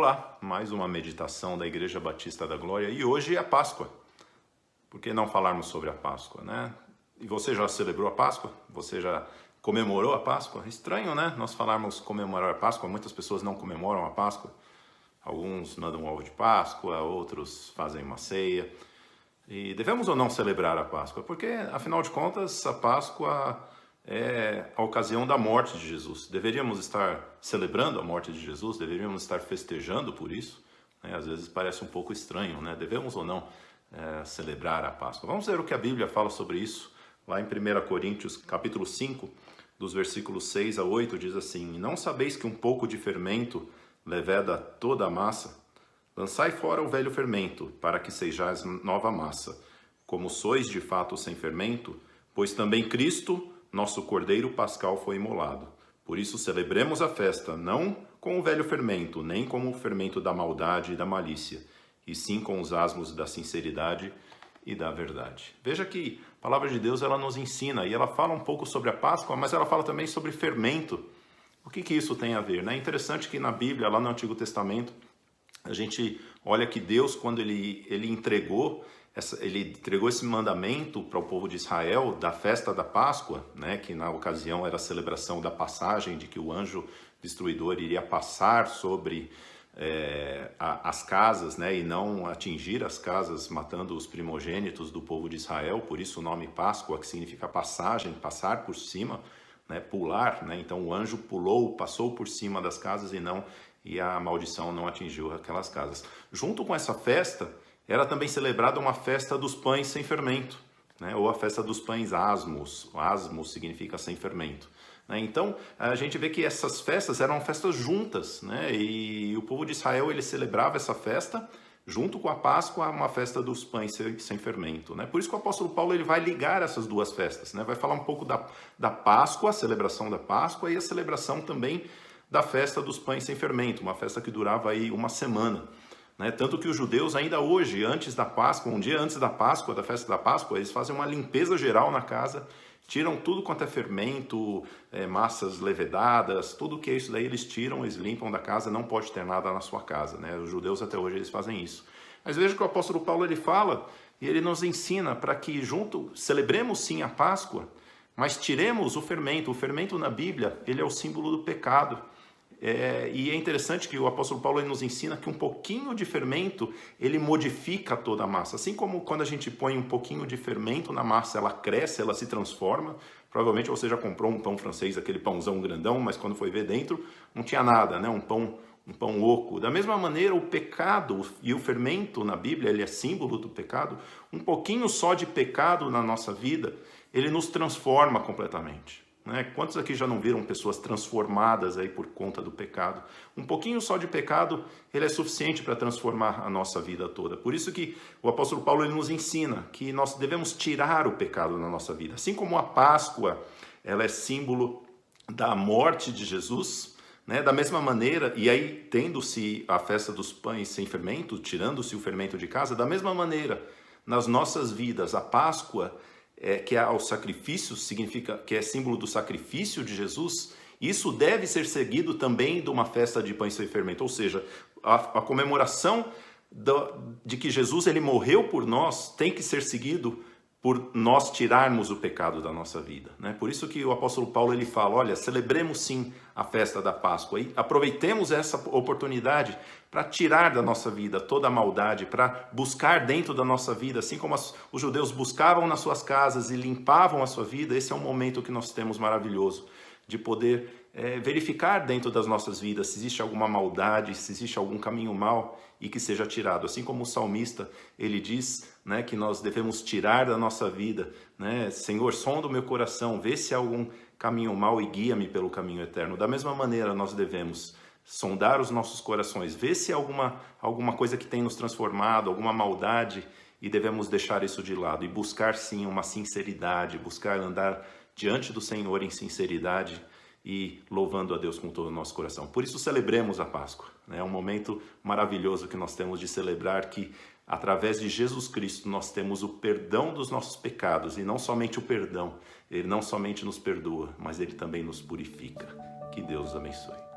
Olá, mais uma meditação da Igreja Batista da Glória e hoje é a Páscoa. Por que não falarmos sobre a Páscoa, né? E você já celebrou a Páscoa? Você já comemorou a Páscoa? Estranho, né? Nós falarmos comemorar a Páscoa, muitas pessoas não comemoram a Páscoa. Alguns mandam um ovo de Páscoa, outros fazem uma ceia. E devemos ou não celebrar a Páscoa? Porque, afinal de contas, a Páscoa é a ocasião da morte de Jesus. Deveríamos estar celebrando a morte de Jesus, deveríamos estar festejando por isso, né? Às vezes parece um pouco estranho, né? Devemos ou não celebrar a Páscoa? Vamos ver o que a Bíblia fala sobre isso. Lá em 1 Coríntios, capítulo 5, dos versículos 6 a 8, diz assim: Não sabeis que um pouco de fermento leveda toda a massa? Lançai fora o velho fermento, para que sejais nova massa, como sois de fato sem fermento, pois também Cristo, nosso Cordeiro Pascal, foi imolado. Por isso celebremos a festa, não com o velho fermento, nem com o fermento da maldade e da malícia, e sim com os asmos da sinceridade e da verdade. Veja que a palavra de Deus ela nos ensina, e ela fala um pouco sobre a Páscoa, mas ela fala também sobre fermento. O que isso tem a ver, né? É interessante que na Bíblia, lá no Antigo Testamento, a gente olha que Deus, quando ele entregou esse mandamento para o povo de Israel da festa da Páscoa, né, que na ocasião era a celebração da passagem, de que o anjo destruidor iria passar sobre as casas, né, e não atingir as casas, matando os primogênitos do povo de Israel. Por isso o nome Páscoa, que significa passagem, passar por cima, né, pular, né? Então o anjo passou por cima das casas e a maldição não atingiu aquelas casas. Junto com essa festa, era também celebrada uma festa dos pães sem fermento, né? Ou a festa dos pães asmos. Asmos significa sem fermento, né? Então, a gente vê que essas festas eram festas juntas, né? E o povo de Israel, ele celebrava essa festa junto com a Páscoa, uma festa dos pães sem fermento, né? Por isso que o apóstolo Paulo ele vai ligar essas duas festas, né? Vai falar um pouco da Páscoa, a celebração da Páscoa, e a celebração também da festa dos pães sem fermento, uma festa que durava aí uma semana, né? Tanto que os judeus ainda hoje, antes da Páscoa, um dia antes da Páscoa, da festa da Páscoa, eles fazem uma limpeza geral na casa, tiram tudo quanto é fermento, massas levedadas, tudo que é isso daí eles tiram, eles limpam da casa, não pode ter nada na sua casa, né? Os judeus até hoje eles fazem isso. Mas veja que o apóstolo Paulo ele fala e ele nos ensina para que junto celebremos sim a Páscoa, mas tiremos o fermento. O fermento na Bíblia ele é o símbolo do pecado. E é interessante que o apóstolo Paulo ele nos ensina que um pouquinho de fermento ele modifica toda a massa. Assim como quando a gente põe um pouquinho de fermento na massa, ela cresce, ela se transforma. Provavelmente você já comprou um pão francês, aquele pãozão grandão, mas quando foi ver dentro não tinha nada, né? Um pão oco. Da mesma maneira, o pecado e o fermento na Bíblia, ele é símbolo do pecado. Um pouquinho só de pecado na nossa vida, ele nos transforma completamente. Quantos aqui já não viram pessoas transformadas aí por conta do pecado? Um pouquinho só de pecado, ele é suficiente para transformar a nossa vida toda. Por isso que o apóstolo Paulo ele nos ensina que nós devemos tirar o pecado na nossa vida. Assim como a Páscoa, ela é símbolo da morte de Jesus, né? Da mesma maneira, e aí tendo-se a festa dos pães sem fermento, tirando-se o fermento de casa, da mesma maneira, nas nossas vidas, a Páscoa que é o sacrifício, significa que é símbolo do sacrifício de Jesus, isso deve ser seguido também de uma festa de pães sem fermento, ou seja, a comemoração de que Jesus ele morreu por nós tem que ser seguido por nós tirarmos o pecado da nossa vida, né? Por isso que o apóstolo Paulo ele fala, olha, celebremos sim a festa da Páscoa e aproveitemos essa oportunidade para tirar da nossa vida toda a maldade, para buscar dentro da nossa vida, assim como os judeus buscavam nas suas casas e limpavam a sua vida. Esse é um momento que nós temos maravilhoso de poder verificar dentro das nossas vidas se existe alguma maldade, se existe algum caminho mau e que seja tirado. Assim como o salmista, ele diz, né, que nós devemos tirar da nossa vida, né, Senhor, sonda o meu coração, vê se há algum caminho mau e guia-me pelo caminho eterno. Da mesma maneira, nós devemos sondar os nossos corações, ver se há alguma coisa que tem nos transformado, alguma maldade, e devemos deixar isso de lado e buscar sim uma sinceridade, buscar andar diante do Senhor em sinceridade e louvando a Deus com todo o nosso coração. Por isso celebremos a Páscoa. É um momento maravilhoso que nós temos de celebrar que através de Jesus Cristo nós temos o perdão dos nossos pecados, e não somente o perdão, Ele não somente nos perdoa, mas Ele também nos purifica. Que Deus os abençoe.